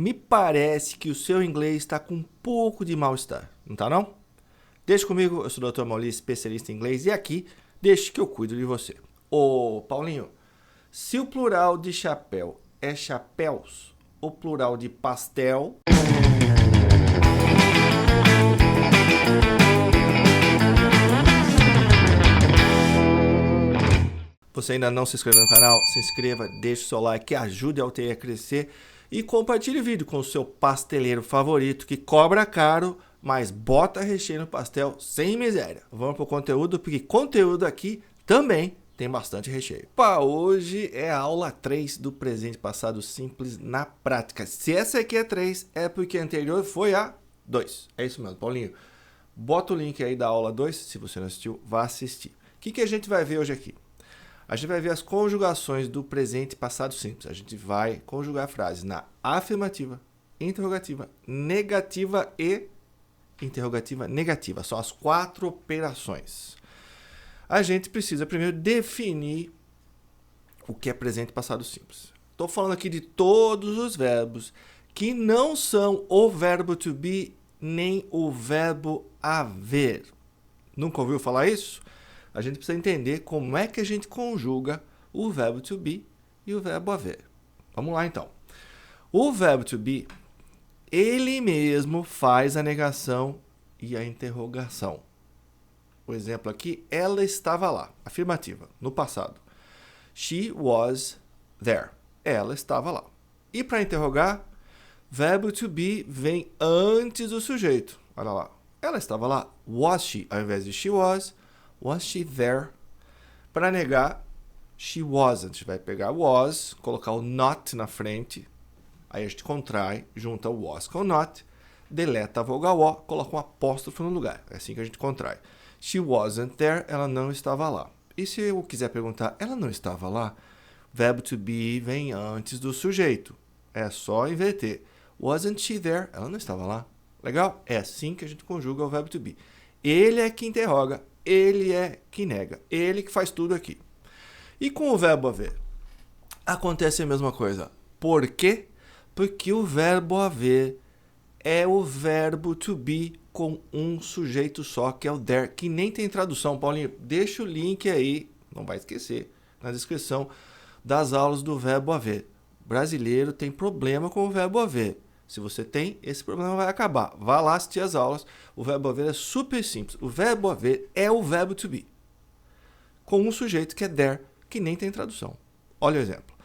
Me parece que o seu inglês está com um pouco de mal-estar, não tá não? Deixa comigo, eu sou o Dr. Maurício, especialista em inglês, e aqui, deixe que eu cuido de você. Ô, Paulinho, se o plural de chapéu é chapéus, o plural de pastel... Você ainda não se inscreveu no canal? Se inscreva, deixe o seu like, ajude a UTI a crescer e compartilhe o vídeo com o seu pasteleiro favorito que cobra caro, mas bota recheio no pastel sem miséria. Vamos pro conteúdo, porque conteúdo aqui também tem bastante recheio. Hoje é a aula 3 do presente passado simples na prática. Se essa aqui é 3, é porque a anterior foi a 2. É isso mesmo, Paulinho. Bota o link aí da aula 2, se você não assistiu, vá assistir. O que a gente vai ver hoje aqui? A gente vai ver as conjugações do presente passado simples. A gente vai conjugar frases na afirmativa, interrogativa, negativa e interrogativa negativa. São as 4 operações. A gente precisa primeiro definir o que é presente passado simples. Estou falando aqui de todos os verbos que não são o verbo to be nem o verbo haver. Nunca ouviu falar isso? A gente precisa entender como é que a gente conjuga o verbo to be e o verbo haver. Vamos lá, então. O verbo to be, ele mesmo faz a negação e a interrogação. O exemplo aqui, ela estava lá. Afirmativa, no passado. She was there. Ela estava lá. E para interrogar, verbo to be vem antes do sujeito. Olha lá. Ela estava lá. Was she? Ao invés de she was she there? Para negar, she wasn't. A gente vai pegar was, colocar o not na frente. Aí a gente contrai, junta o was com o not, deleta a vogal O, coloca um apóstrofo no lugar. É assim que a gente contrai. She wasn't there, ela não estava lá. E se eu quiser perguntar, ela não estava lá? Verbo to be vem antes do sujeito. É só inverter. Wasn't she there? Ela não estava lá. Legal? É assim que a gente conjuga o verbo to be. Ele é que interroga, ele é que nega, ele que faz tudo aqui. E com o verbo haver? Acontece a mesma coisa. Por quê? Porque o verbo haver é o verbo to be com um sujeito só, que é o there, que nem tem tradução. Paulinho, deixa o link aí, não vai esquecer, na descrição das aulas do verbo haver. O brasileiro tem problema com o verbo haver. Se você tem, esse problema vai acabar. Vá lá assistir as aulas. O verbo haver é super simples. O verbo haver é o verbo to be, com um sujeito que é there, que nem tem tradução. Olha o exemplo.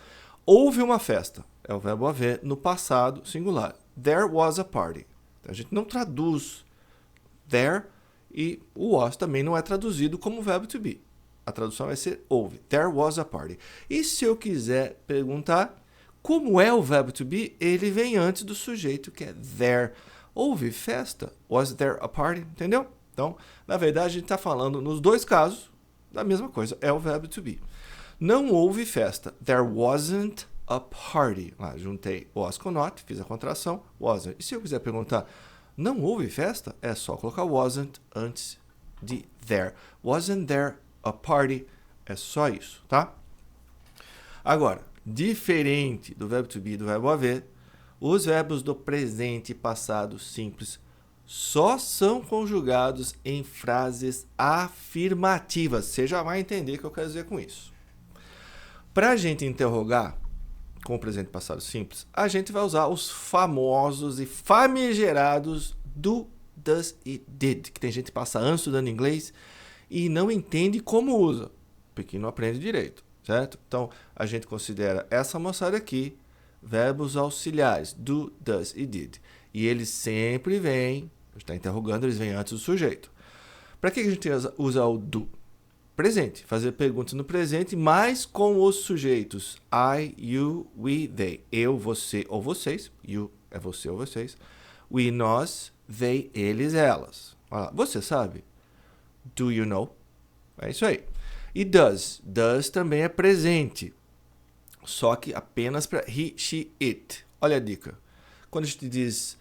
Houve uma festa. É o verbo haver no passado singular. There was a party. A gente não traduz there e o was também não é traduzido como verbo to be. A tradução vai ser houve. There was a party. E se eu quiser perguntar como é o verbo to be, ele vem antes do sujeito, que é there. Houve festa? Was there a party? Entendeu? Então, na verdade, a gente está falando, nos dois casos, da mesma coisa. É o verbo to be. Não houve festa. There wasn't a party. Lá, juntei was com not, fiz a contração, wasn't. E se eu quiser perguntar, não houve festa? É só colocar wasn't antes de there. Wasn't there a party? É só isso, tá? Agora, diferente do verbo to be e do verbo haver, os verbos do presente e passado simples só são conjugados em frases afirmativas. Você já vai entender o que eu quero dizer com isso. Para a gente interrogar com o presente e passado simples, a gente vai usar os famosos e famigerados do, does e did, que tem gente que passa anos estudando inglês e não entende como usa, porque não aprende direito. Certo? Então, a gente considera essa moçada aqui verbos auxiliares, do, does e did. E eles sempre vêm, a gente está interrogando, eles vêm antes do sujeito. Para que a gente usa o do? Presente, fazer perguntas no presente, mas com os sujeitos I, you, we, they. Eu, você ou vocês. You é você ou vocês. We, nós. They, eles, elas. Olha lá. Você sabe? Do you know? É isso aí. E does. Does também é presente, só que apenas para he, she, it. Olha a dica. Quando a gente diz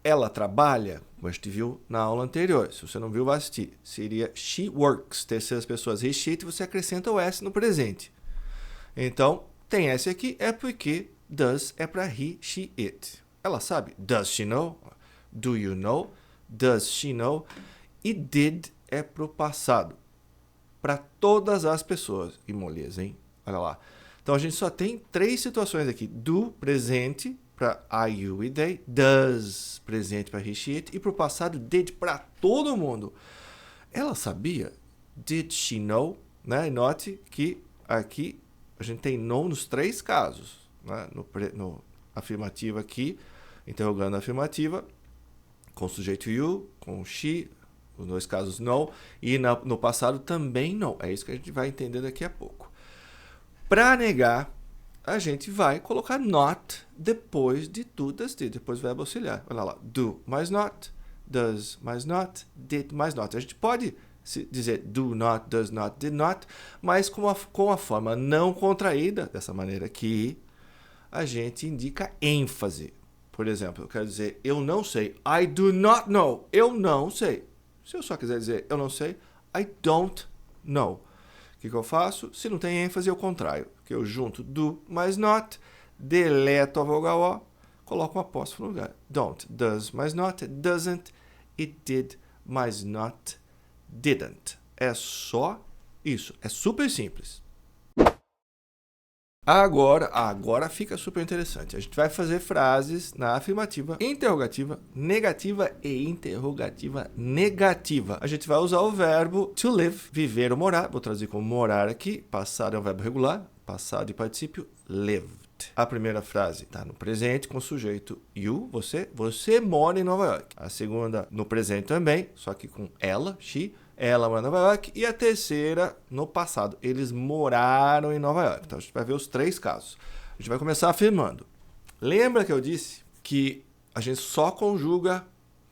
ela trabalha, como a gente viu na aula anterior, se você não viu, vai assistir. Seria she works, terceiras pessoas he, she, it, você acrescenta o s no presente. Então, tem s aqui, é porque does é para he, she, it. Ela sabe. Does she know? Do you know? Does she know? E did é pro passado. Para todas as pessoas. E moleza, hein? Olha lá. Então, a gente só tem 3 situações aqui. Do, presente, para I, you e they. Does, presente para he, she, it. E para o passado, did para todo mundo. Ela sabia? Did she know? Né? E note que aqui a gente tem know nos 3 casos. Né? No afirmativo aqui, interrogando a afirmativa, com sujeito you, com she, os 2 casos know. E no passado também know. É isso que a gente vai entender daqui a pouco. Para negar, a gente vai colocar not depois de do, does, did, depois do verbo auxiliar. Olha lá, do mais not, does mais not, did mais not. A gente pode dizer do not, does not, did not, mas com a forma não contraída, dessa maneira aqui, a gente indica ênfase. Por exemplo, eu quero dizer eu não sei. I do not know. Eu não sei. Se eu só quiser dizer eu não sei, I don't know. O que eu faço? Se não tem ênfase, eu contraio. Que eu junto do mais not, deleto a vogal O, coloco um apóstrofo no lugar. Don't, does mais not, doesn't, it did mais not, didn't. É só isso. É super simples. Agora fica super interessante. A gente vai fazer frases na afirmativa, interrogativa, negativa e interrogativa negativa. A gente vai usar o verbo to live, viver ou morar. Vou traduzir como morar aqui. Passado é um verbo regular. Passado e particípio, lived. A primeira frase está no presente com o sujeito you, você mora em Nova York. A segunda no presente também, só que com ela, she. Ela mora em Nova York. E a terceira, no passado. Eles moraram em Nova York. Então, a gente vai ver os 3 casos. A gente vai começar afirmando. Lembra que eu disse que a gente só conjuga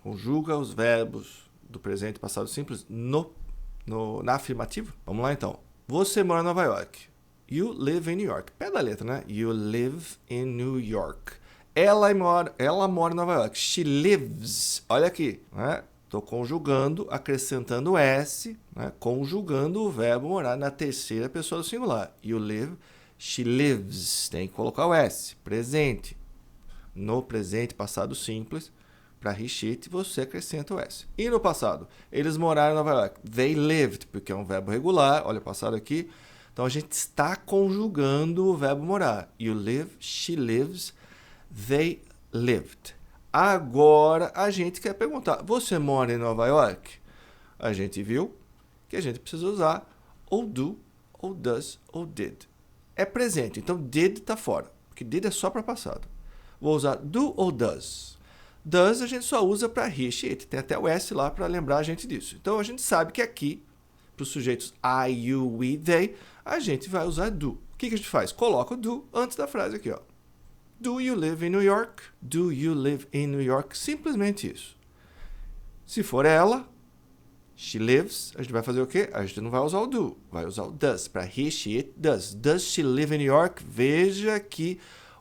os verbos do presente e passado simples na afirmativa? Vamos lá, então. Você mora em Nova York. You live in New York. Pé da letra, né? You live in New York. Ela mora em Nova York. She lives. Olha aqui, né? Estou conjugando, acrescentando S, né? Conjugando o verbo morar na terceira pessoa do singular. You live, she lives. Tem que colocar o S, presente. No presente, passado simples, para he, she, it, você acrescenta o S. E no passado, eles moraram em Nova York. They lived, porque é um verbo regular. Olha o passado aqui. Então, a gente está conjugando o verbo morar. You live, she lives, they lived. Agora, a gente quer perguntar, você mora em Nova York? A gente viu que a gente precisa usar ou do, ou does, ou did. É presente, então did está fora, porque did é só para passado. Vou usar do ou does. Does a gente só usa para he, she, it. Tem até o S lá para lembrar a gente disso. Então, a gente sabe que aqui, para os sujeitos I, you, we, they, a gente vai usar do. O que a gente faz? Coloca o do antes da frase aqui, ó. Do you live in New York? Do you live in New York? Simplesmente isso. Se for ela, she lives, a gente vai fazer o quê? A gente não vai usar o do, vai usar o does. Para he, she, it, does. Does she live in New York? Veja que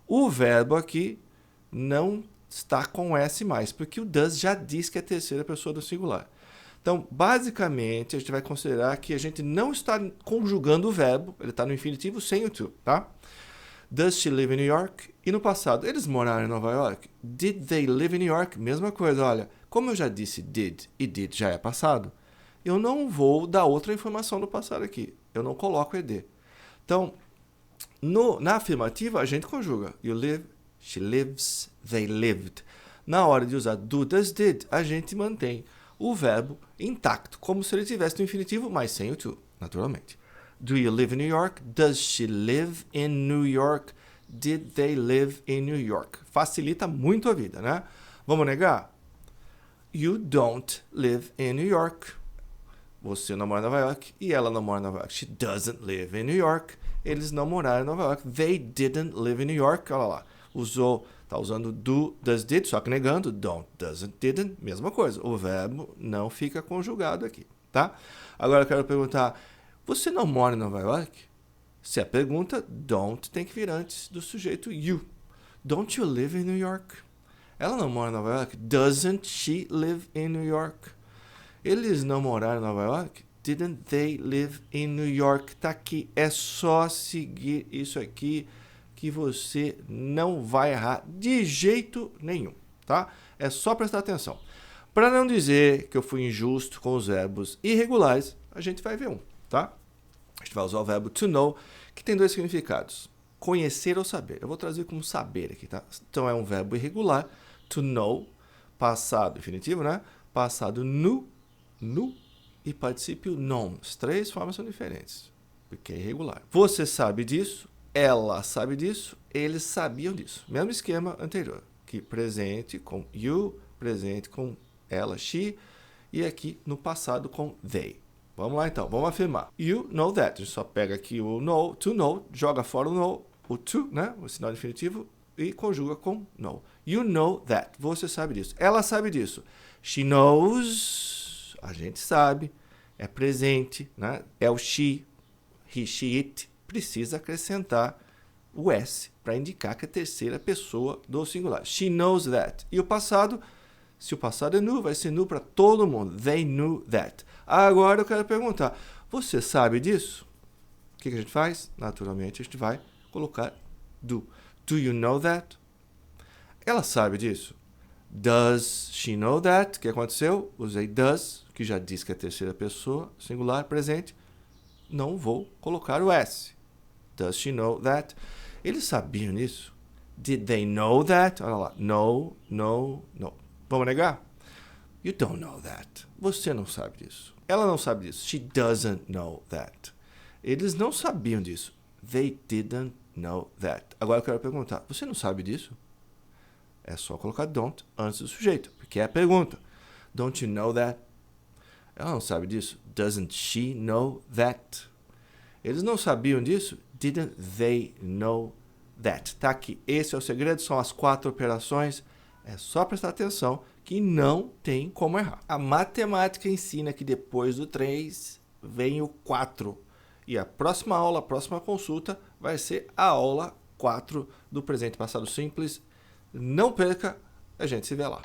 o verbo aqui não está com S mais, porque o does já diz que é a terceira pessoa do singular. Então, basicamente, a gente vai considerar que a gente não está conjugando o verbo, ele está no infinitivo sem o to, tá? Does she live in New York? E no passado, eles moraram em Nova York? Did they live in New York? Mesma coisa, olha, como eu já disse did e did já é passado, eu não vou dar outra informação do passado aqui. Eu não coloco ed. Então, na afirmativa, a gente conjuga. You live, she lives, they lived. Na hora de usar do, does, did, a gente mantém o verbo intacto, como se ele tivesse no infinitivo, mas sem o to, naturalmente. Do you live in New York? Does she live in New York? Did they live in New York? Facilita muito a vida, né? Vamos negar? You don't live in New York. Você não mora em Nova York e ela não mora em Nova York. She doesn't live in New York. Eles não moraram em Nova York. They didn't live in New York. Olha lá. Tá usando do, does, did, só que negando. Don't, doesn't, didn't. Mesma coisa. O verbo não fica conjugado aqui, tá? Agora eu quero perguntar, você não mora em Nova York? Se a pergunta, don't tem que vir antes do sujeito you. Don't you live in New York? Ela não mora em Nova York? Doesn't she live in New York? Eles não moraram em Nova York? Didn't they live in New York? Tá aqui. É só seguir isso aqui que você não vai errar de jeito nenhum, tá? É só prestar atenção. Para não dizer que eu fui injusto com os verbos irregulares, a gente vai ver um, tá? A gente vai usar o verbo to know, que tem dois significados. Conhecer ou saber. Eu vou traduzir como saber aqui, tá? Então, é um verbo irregular, to know, passado definitivo, né? Passado nu e particípio non. As três formas são diferentes, porque é irregular. Você sabe disso, ela sabe disso, eles sabiam disso. Mesmo esquema anterior, que presente com you, presente com ela, she, e aqui no passado com they. Vamos lá então, vamos afirmar. You know that. A gente só pega aqui o know, to know, joga fora o know, o to, né? O sinal definitivo, e conjuga com know. You know that. Você sabe disso. Ela sabe disso. She knows. A gente sabe. É presente, né? É o she, he, she, it. Precisa acrescentar o s para indicar que é a terceira pessoa do singular. She knows that. E o passado, se o passado é nu, vai ser nu para todo mundo. They knew that. Agora eu quero perguntar, você sabe disso? O que a gente faz? Naturalmente, a gente vai colocar do. Do you know that? Ela sabe disso? Does she know that? O que aconteceu? Usei does, que já diz que é a terceira pessoa, singular, presente. Não vou colocar o S. Does she know that? Eles sabiam disso? Did they know that? Olha lá. No, no, no. Vamos negar? You don't know that. Você não sabe disso. Ela não sabe disso. She doesn't know that. Eles não sabiam disso. They didn't know that. Agora eu quero perguntar. Você não sabe disso? É só colocar don't antes do sujeito, porque é a pergunta. Don't you know that? Ela não sabe disso. Doesn't she know that? Eles não sabiam disso? Didn't they know that? Tá aqui. Esse é o segredo, são as 4 operações. É só prestar atenção que não tem como errar. A matemática ensina que depois do 3 vem o 4. E a próxima aula, a próxima consulta, vai ser a aula 4 do presente passado simples. Não perca, a gente se vê lá.